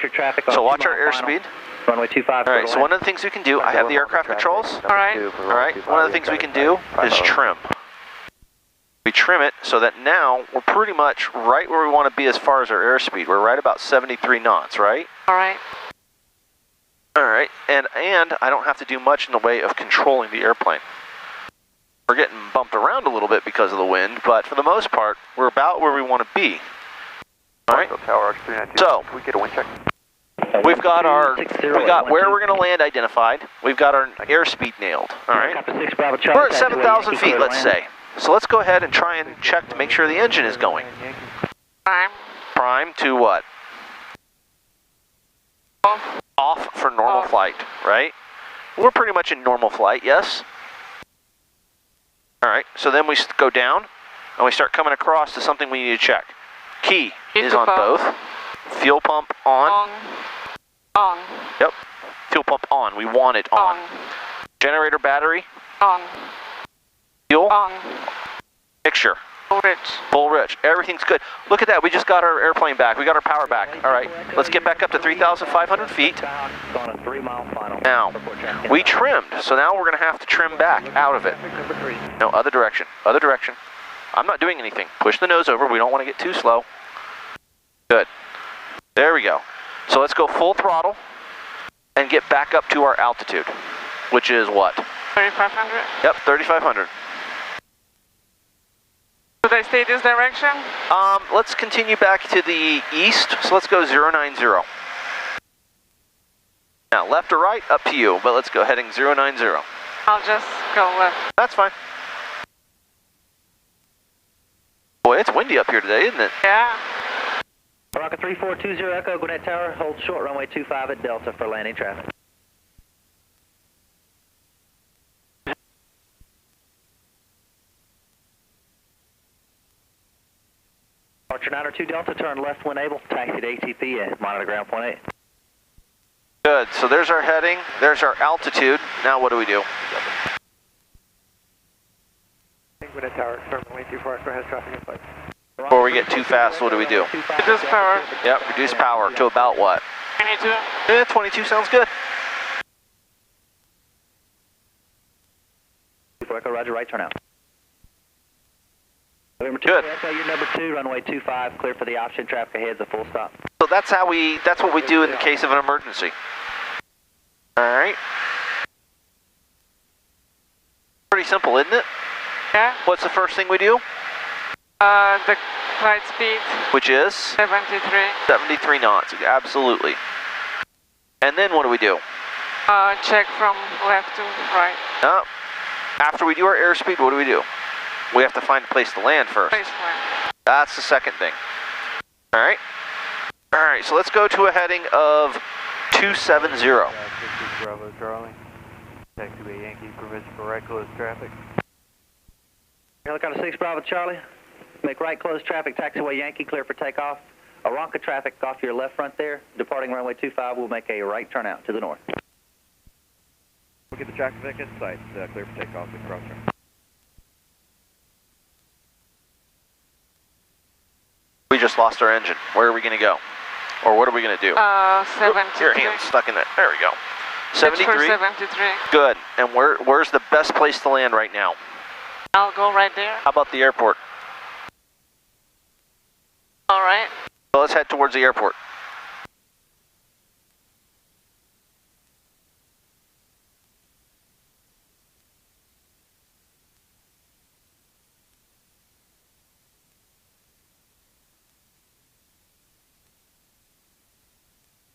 Traffic so watch our airspeed. Runway 25. All right, so one of the things we can do, I have the aircraft controls. All right. All right, one of the things we can do is trim. We trim it so that now we're pretty much right where we want to be as far as our airspeed. We're right about 73 knots, right? All right. All right, and I don't have to do much in the way of controlling the airplane. We're getting bumped around a little bit because of the wind, but for the most part, we're about where we want to be. All right, so can we get a wind check? we've got where we're going to land identified. We've got our airspeed nailed. All right, we're at 7,000 feet, let's say. So let's go ahead and try and check to make sure the engine is going. Prime. Prime to what? Off for normal flight, right? We're pretty much in normal flight, yes? All right, so then we go down and we start coming across to something we need to check. Key is on both. Fuel pump on. On. Yep. Fuel pump on. We want it on. Generator battery. On. Fuel. On. Mixture. Full rich. Full rich. Everything's good. Look at that. We just got our airplane back. We got our power back. All right. Let's get back up to 3,500 feet. Now, we trimmed, so now we're going to have to trim back out of it. No, other direction. Other direction. I'm not doing anything. Push the nose over. We don't want to get too slow. Good. There we go. So let's go full throttle and get back up to our altitude, which is what? 3,500. Yep, 3,500. Should I stay this direction? Let's continue back to the east, so let's go 090. Now, left or right, up to you, but let's go heading 090. I'll just go left. That's fine. Boy, it's windy up here today, isn't it? Yeah. Rocket 3420 Echo, Gwinnett Tower, hold short, runway 25 at Delta for landing traffic. Departure 902 Delta, turn left when able, taxi to ATP at monitor ground point 8. Good, so there's our heading, there's our altitude. Now what do we do? Gwinnett Tower, turn way too far, has traffic in flight. Before we get too fast, what do we do? Reduce power. Yep, reduce power to about what? 22. Yeah, 22 sounds good. Echo, roger, right, turn out. Good. Echo, you're number 2, runway 25, clear for the option, traffic ahead is a full stop. So that's what we do in the case of an emergency. All right. Pretty simple, isn't it? Yeah. What's the first thing we do? The flight speed. Which is? 73. 73 knots, absolutely. And then what do we do? Check from left to right. After we do our airspeed, what do we do? We have to find a place to land first. Place land. That's the second thing. All right. All right, so let's go to a heading of 270. Bravo Charlie. Taxiway Yankee, permission for right close traffic. Helicopter 6 Bravo Charlie. Make right close traffic, taxiway Yankee, clear for takeoff. Aronca traffic off your left front there. Departing runway 25, we'll make a right turnout to the north. We'll get the traffic in sight, clear for takeoff with crosswind. We just lost our engine. Where are we going to go? Or what are we going to do? 73. Your hand's stuck in there. There we go. 73? 73. Good. And where's the best place to land right now? I'll go right there. How about the airport? All right. So let's head towards the airport.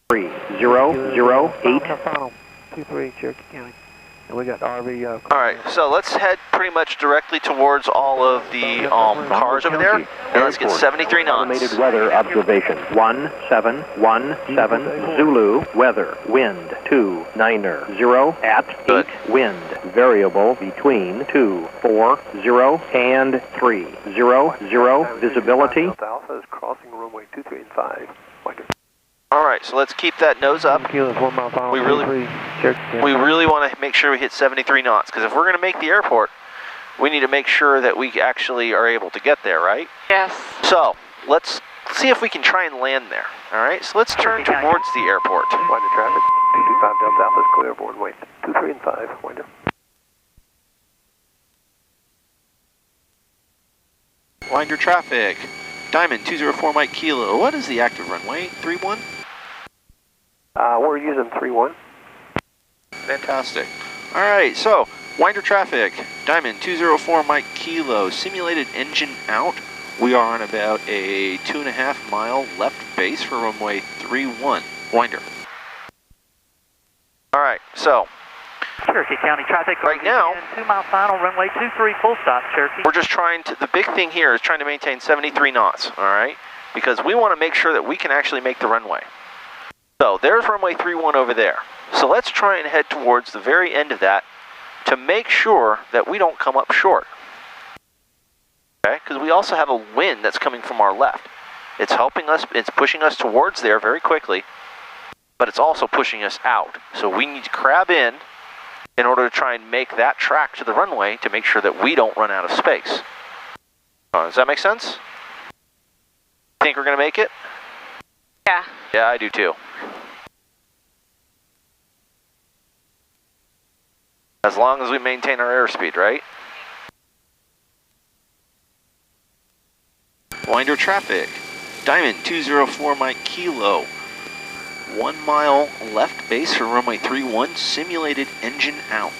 Three, 008. 23, Cherokee County. And we got RV. All right, so let's head pretty much directly towards all of the cars over there, and let's get 73 knots. Automated weather observation. 1717 Zulu weather. Wind 29er 0 at 8. Wind variable between 240 and 300. Visibility. Alpha is crossing runway 23 and 5. All right, so let's keep that nose up. We really want to make sure we hit 73 knots, because if we're going to make the airport, we need to make sure that we actually are able to get there, right? Yes. So let's see if we can try and land there. All right, so let's turn towards the airport. Winder traffic, 225 Delta Alpha is clear of runway 23 and 5, Winder. Winder traffic, Diamond 204 Mike Kilo. What is the active runway? 31? We're using 31. Fantastic. All right, so Winder traffic, Diamond 204 Mike Kilo, simulated engine out. We are on about a 2.5 mile left base for runway 31. Winder. All right, so Cherokee County traffic. right now, 2 mile final, runway 23, full stop, Cherokee. we're just trying to, the big thing here is trying to maintain 73 knots, all right? Because we want to make sure that we can actually make the runway. So there's runway 31 over there. So let's try and head towards the very end of that to make sure that we don't come up short. Okay, because we also have a wind that's coming from our left. It's helping us, it's pushing us towards there very quickly, but it's also pushing us out. So we need to crab in order to try and make that track to the runway to make sure that we don't run out of space. Does that make sense? Think we're going to make it? Yeah. Yeah, I do too. As long as we maintain our airspeed, right? Winder traffic, Diamond 204 Mike Kilo. 1 mile left base for runway 31, simulated engine out.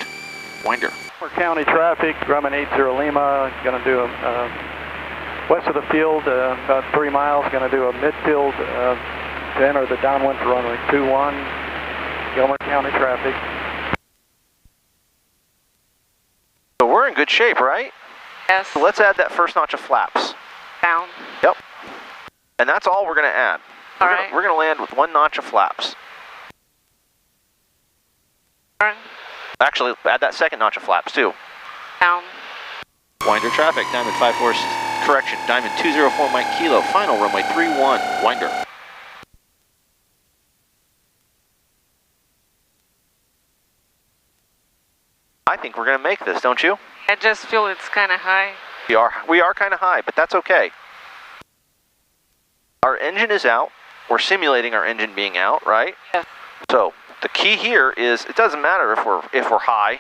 Winder. County traffic, Grumman 80 Lima, going to do a west of the field, about 3 miles, going to do a midfield to enter the downwind for runway 21, Gilmer County traffic. So we're in good shape, right? Yes. So let's add that first notch of flaps. Down. Yep. And that's all we're going to add. All right. We're going to land with 1 notch of flaps. Turn. Actually, add that second notch of flaps too. Down. Winder traffic, Diamond 54, correction, Diamond 204 Mike Kilo, final runway 31, Winder. I think we're going to make this, don't you? I just feel it's kind of high. We are kind of high, but that's okay. Our engine is out. We're simulating our engine being out, right? Yeah. So the key here is it doesn't matter if we're high,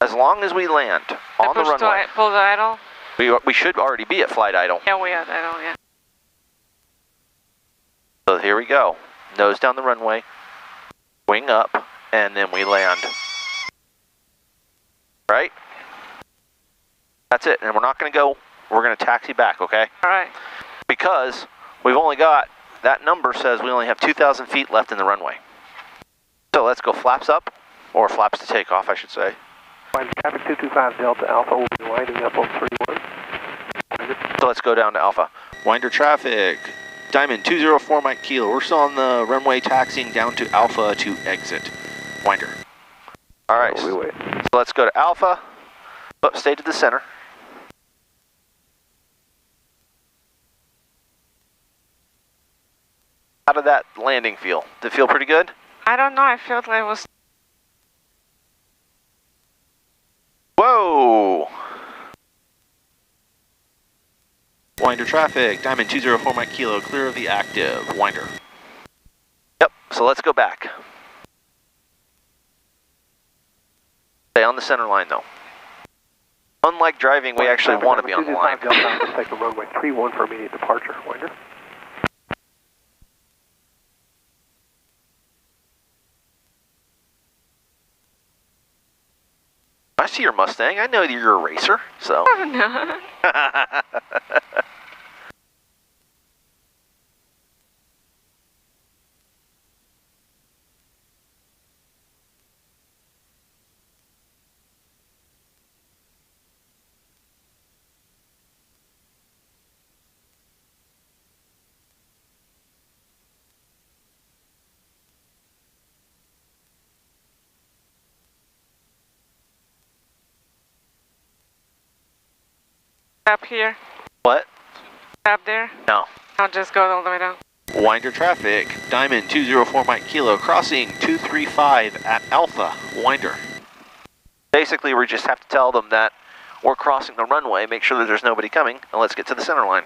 as long as we land on the runway. Full idle? We should already be at flight idle. Yeah, we are idle, yeah. So here we go. Nose down the runway, wing up, and then we land. Right? That's it. And we're not going to go, we're going to taxi back, okay? All right. Because we've only got, that number says we only have 2,000 feet left in the runway. So let's go flaps up, or flaps to take off, I should say. Winder traffic 225 Delta Alpha will be winding up on 31. So let's go down to Alpha. Winder traffic, Diamond 204 Mike Kilo. We're still on the runway taxiing down to Alpha to exit. Winder. All right, so let's go to Alpha. Oh, stay to the center. How did that landing feel? Did it feel pretty good? I don't know, I felt like it was... Whoa! Winder traffic, Diamond 204 Mike Kilo, clear of the active. Winder. Yep, so let's go back. Stay on the center line though. Unlike driving, we actually want to be on the line. Take the runway 31 for immediate departure, Winder. I see your Mustang. I know that you're a racer, so. Oh, no. Up here. What? Up there. No. I'll just go all the way down. Winder traffic, Diamond 204 Mike Kilo, crossing 235 at Alpha, Winder. Basically, we just have to tell them that we're crossing the runway, make sure that there's nobody coming, and let's get to the center line.